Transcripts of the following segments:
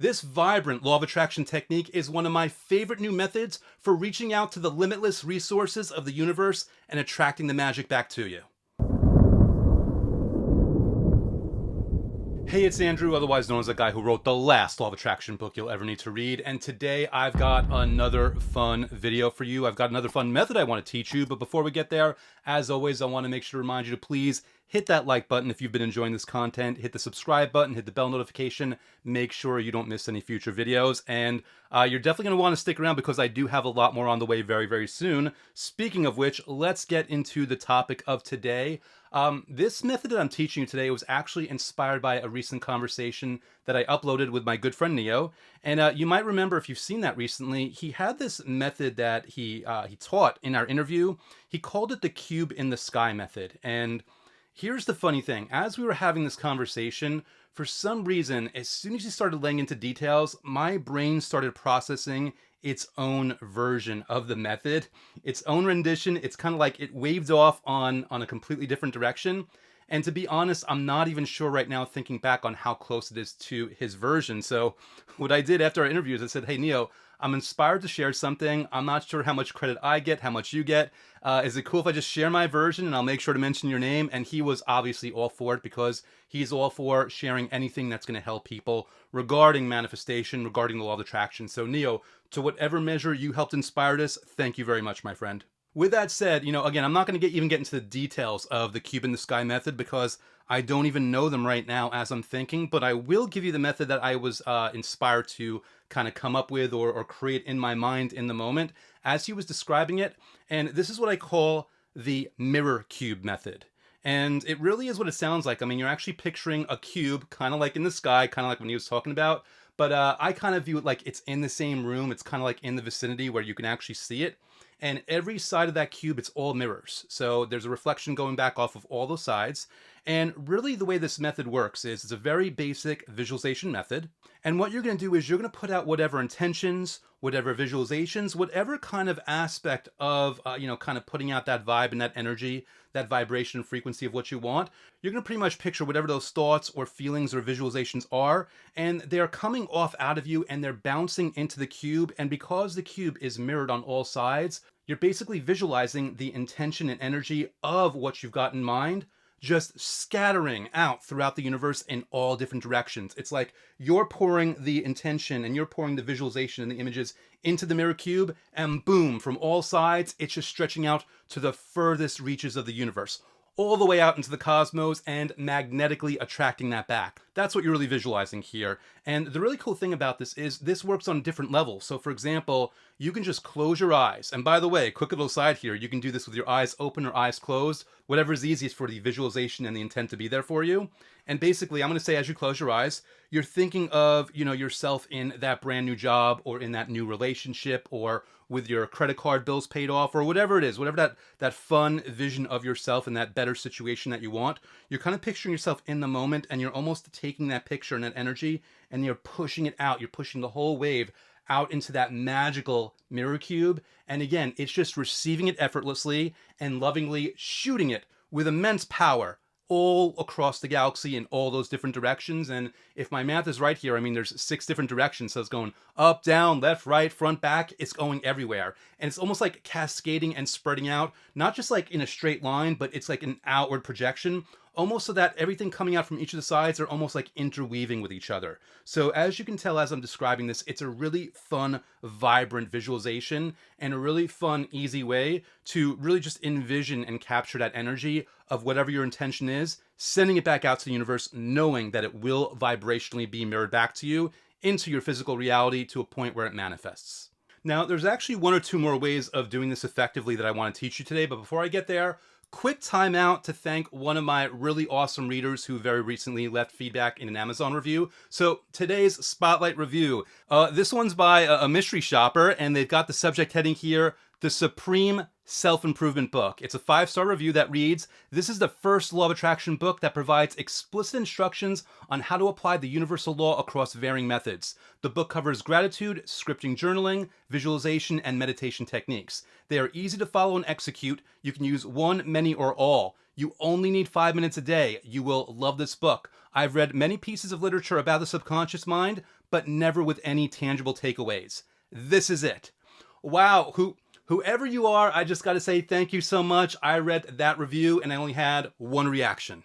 This vibrant law of attraction technique is one of my favorite new methods for reaching out to the limitless resources of the universe and attracting the magic back to you. Hey, it's Andrew, otherwise known as the guy who wrote the last Law of Attraction book you'll ever need to read. And today I've got another fun video for you. I've got another fun method I want to teach you. But before we get there, as always, I want to make sure to remind you to please hit that like button if you've been enjoying this content. Hit the subscribe button, hit the bell notification. Make sure you don't miss any future videos. And you're definitely going to want to stick around because I do have a lot more on the way very, very soon. Speaking of which, let's get into the topic of today. This method that I'm teaching you today was actually inspired by a recent conversation that I uploaded with my good friend Neo. And you might remember, if you've seen that recently, he had this method that he taught in our interview. He called it the cube in the sky method. And here's the funny thing. As we were having this conversation, for some reason, as soon as he started laying into details, my brain started processing its own version of the method, its own rendition. It's kind of like it waved off on a completely different direction. And to be honest, I'm not even sure right now, thinking back on how close it is to his version. So what I did after our interview is I said, hey, Neo, I'm inspired to share something. I'm not sure how much credit I get, how much you get. Is it cool if I just share my version and I'll make sure to mention your name? And he was obviously all for it because he's all for sharing anything that's going to help people regarding manifestation, regarding the law of attraction. So Neo, to whatever measure you helped inspire this, thank you very much, my friend. With that said, again, I'm not going to even get into the details of the cube in the sky method because I don't even know them right now as I'm thinking, but I will give you the method that I was inspired to kind of come up with or create in my mind in the moment as he was describing it. And this is what I call the mirror cube method. And it really is what it sounds like. I mean, you're actually picturing a cube, kind of like in the sky, kind of like when he was talking about. But I kind of view it like it's in the same room. It's kind of like in the vicinity where you can actually see it. And every side of that cube, it's all mirrors. So there's a reflection going back off of all those sides. And really the way this method works is it's a very basic visualization method. And what you're going to do is you're going to put out whatever intentions, whatever visualizations, whatever kind of aspect of, kind of putting out that vibe and that energy, that vibration and frequency of what you want. You're going to pretty much picture whatever those thoughts or feelings or visualizations are, and they're coming off out of you and they're bouncing into the cube. And because the cube is mirrored on all sides, you're basically visualizing the intention and energy of what you've got in mind just scattering out throughout the universe in all different directions. It's like you're pouring the intention and you're pouring the visualization and the images into the mirror cube, and boom, from all sides, it's just stretching out to the furthest reaches of the universe, all the way out into the cosmos and magnetically attracting that back. That's what you're really visualizing here. And the really cool thing about this is this works on different levels. So for example, you can just close your eyes. And by the way, quick little side here, you can do this with your eyes open or eyes closed, whatever is easiest for the visualization and the intent to be there for you. And basically, I'm going to say as you close your eyes, you're thinking of, yourself in that brand new job or in that new relationship or with your credit card bills paid off or whatever it is, whatever that fun vision of yourself and that better situation that you want. You're kind of picturing yourself in the moment, and you're almost taking that picture and that energy and you're pushing it out. You're pushing the whole wave out into that magical mirror cube. And again, it's just receiving it effortlessly and lovingly shooting it with immense power all across the galaxy in all those different directions. And if my math is right here, I mean, there's 6 different directions. So it's going up, down, left, right, front, back. It's going everywhere. And it's almost like cascading and spreading out, not just like in a straight line, but it's like an outward projection, almost so that everything coming out from each of the sides are almost like interweaving with each other. So as you can tell, as I'm describing this, it's a really fun, vibrant visualization and a really fun, easy way to really just envision and capture that energy of whatever your intention is, sending it back out to the universe, knowing that it will vibrationally be mirrored back to you into your physical reality to a point where it manifests. Now, there's actually 1 or 2 more ways of doing this effectively that I want to teach you today, but before I get there, quick time out to thank one of my really awesome readers who very recently left feedback in an Amazon review. So today's spotlight review, this one's by a mystery shopper, and they've got the subject heading here, The Supreme Self-Improvement Book. It's a 5-star review that reads, "This is the first Law of Attraction book that provides explicit instructions on how to apply the universal law across varying methods. The book covers gratitude, scripting journaling, visualization, and meditation techniques. They are easy to follow and execute. You can use one, many, or all. You only need 5 minutes a day. You will love this book. I've read many pieces of literature about the subconscious mind, but never with any tangible takeaways. This is it. Wow, whoever you are, I just got to say thank you so much. I read that review and I only had one reaction.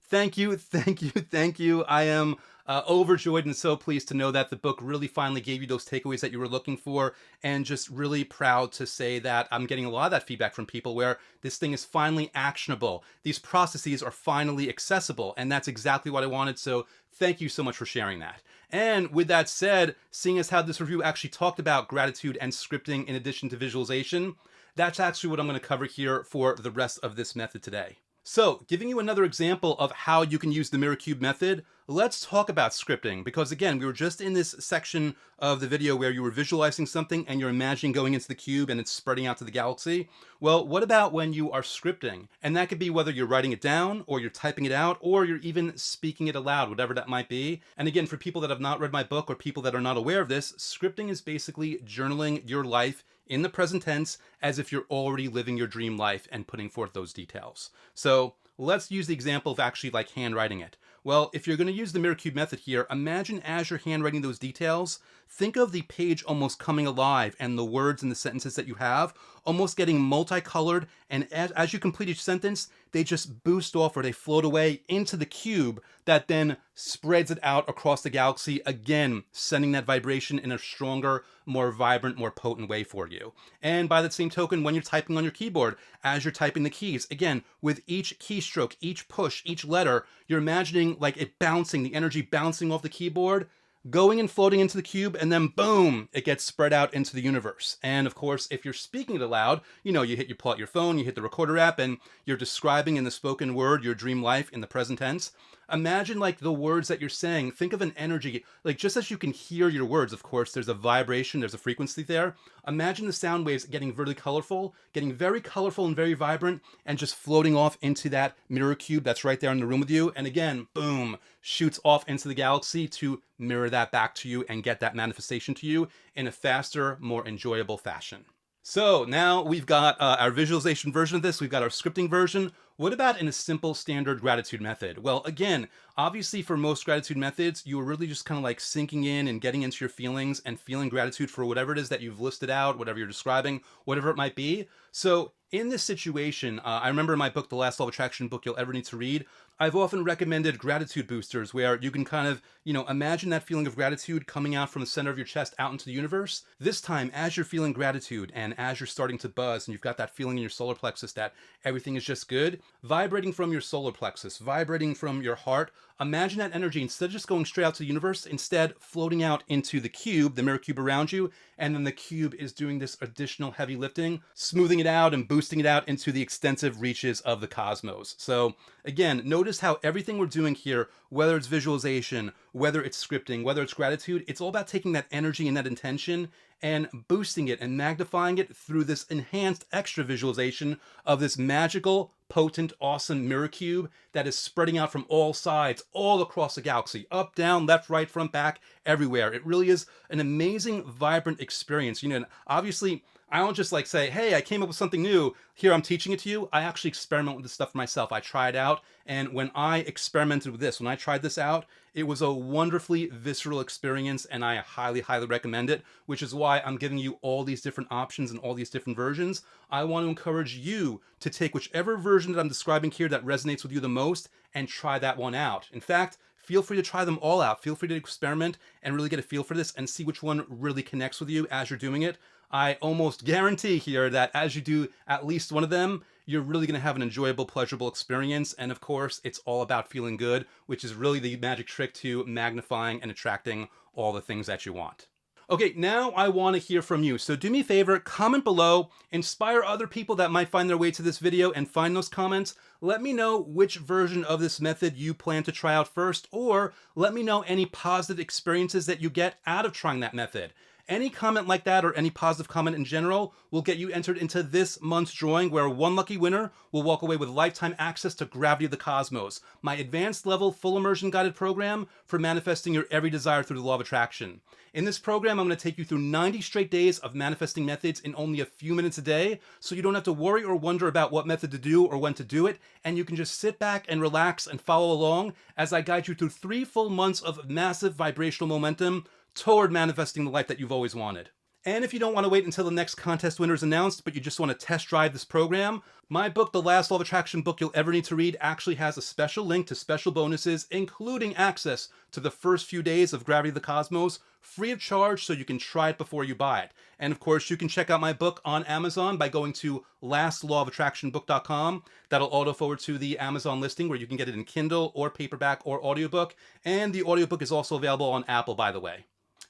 Thank you, thank you, thank you. I am overjoyed and so pleased to know that the book really finally gave you those takeaways that you were looking for, and just really proud to say that I'm getting a lot of that feedback from people where this thing is finally actionable. These processes are finally accessible, and that's exactly what I wanted, so thank you so much for sharing that. And with that said, seeing as how this review actually talked about gratitude and scripting in addition to visualization, that's actually what I'm going to cover here for the rest of this method today. So, giving you another example of how you can use the Mirror Cube method, let's talk about scripting, because again, we were just in this section of the video where you were visualizing something and you're imagining going into the cube and it's spreading out to the galaxy. Well, what about when you are scripting? And that could be whether you're writing it down, or you're typing it out, or you're even speaking it aloud, whatever that might be. And again, for people that have not read my book or people that are not aware of this, scripting is basically journaling your life in the present tense as if you're already living your dream life and putting forth those details. So let's use the example of actually like handwriting it. Well, if you're going to use the Mirror Cube method here, imagine as you're handwriting those details, think of the page almost coming alive and the words and the sentences that you have almost getting multicolored, and as you complete each sentence, they just boost off or they float away into the cube that then spreads it out across the galaxy, again, sending that vibration in a stronger, more vibrant, more potent way for you. And by that same token, when you're typing on your keyboard, as you're typing the keys, again, with each keystroke, each push, each letter, you're imagining like it bouncing, the energy bouncing off the keyboard, going and floating into the cube, and then boom, it gets spread out into the universe. And of course, if you're speaking it aloud, you pull out your phone, you hit the recorder app, and you're describing in the spoken word your dream life in the present tense. Imagine like the words that you're saying, think of an energy, like just as you can hear your words, of course, there's a vibration, there's a frequency there. Imagine the sound waves getting very colorful and very vibrant, and just floating off into that mirror cube that's right there in the room with you. And again, boom, shoots off into the galaxy to mirror that back to you and get that manifestation to you in a faster, more enjoyable fashion. So now we've got our visualization version of this, we've got our scripting version. What about in a simple standard gratitude method? Well, again, obviously for most gratitude methods, you are really just kind of like sinking in and getting into your feelings and feeling gratitude for whatever it is that you've listed out, whatever you're describing, whatever it might be. So in this situation, I remember in my book, The Last Law of Attraction book you'll ever need to read, I've often recommended gratitude boosters where you can kind of, imagine that feeling of gratitude coming out from the center of your chest out into the universe. This time, as you're feeling gratitude and as you're starting to buzz and you've got that feeling in your solar plexus that everything is just good, vibrating from your solar plexus, vibrating from your heart, imagine that energy, instead of just going straight out to the universe, instead floating out into the cube, the mirror cube around you, and then the cube is doing this additional heavy lifting, smoothing it out and boosting it out into the extensive reaches of the cosmos. So again, notice how everything we're doing here, whether it's visualization, whether it's scripting, whether it's gratitude, it's all about taking that energy and that intention and boosting it and magnifying it through this enhanced extra visualization of this magical, potent, awesome mirror cube that is spreading out from all sides, all across the galaxy, up, down, left, right, front, back, everywhere. It really is an amazing, vibrant experience. And obviously, I don't just like say, hey, I came up with something new. Here, I'm teaching it to you. I actually experiment with this stuff myself. I try it out. And when I experimented with this, when I tried this out, it was a wonderfully visceral experience, and I highly, highly recommend it, which is why I'm giving you all these different options and all these different versions. I want to encourage you to take whichever version that I'm describing here that resonates with you the most and try that one out. In fact, feel free to try them all out. Feel free to experiment and really get a feel for this and see which one really connects with you as you're doing it. I almost guarantee here that as you do at least one of them, you're really going to have an enjoyable, pleasurable experience. And of course, it's all about feeling good, which is really the magic trick to magnifying and attracting all the things that you want. Okay, now I want to hear from you. So do me a favor, comment below, inspire other people that might find their way to this video and find those comments. Let me know which version of this method you plan to try out first, or let me know any positive experiences that you get out of trying that method. Any comment like that or any positive comment in general will get you entered into this month's drawing, where one lucky winner will walk away with lifetime access to Gravity of the Cosmos, my advanced level full immersion guided program for manifesting your every desire through the law of attraction. In this program, I'm going to take you through 90 straight days of manifesting methods in only a few minutes a day, so you don't have to worry or wonder about what method to do or when to do it, and you can just sit back and relax and follow along as I guide you through 3 full months of massive vibrational momentum toward manifesting the life that you've always wanted. And if you don't want to wait until the next contest winner is announced, but you just want to test drive this program, my book, The Last Law of Attraction Book You'll Ever Need to Read, actually has a special link to special bonuses, including access to the first few days of Gravity of the Cosmos, free of charge, so you can try it before you buy it. And of course, you can check out my book on Amazon by going to lastlawofattractionbook.com. That'll auto forward to the Amazon listing where you can get it in Kindle or paperback or audiobook. And the audiobook is also available on Apple, by the way.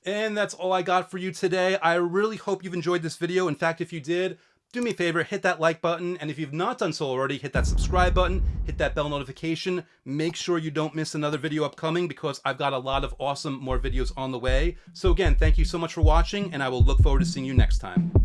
And that's all I got for you today. I really hope you've enjoyed this video. In fact, if you did, do me a favor, hit that like button. And if you've not done so already, hit that subscribe button, hit that bell notification. Make sure you don't miss another video upcoming, because I've got a lot of awesome more videos on the way. So again, thank you so much for watching, and I will look forward to seeing you next time.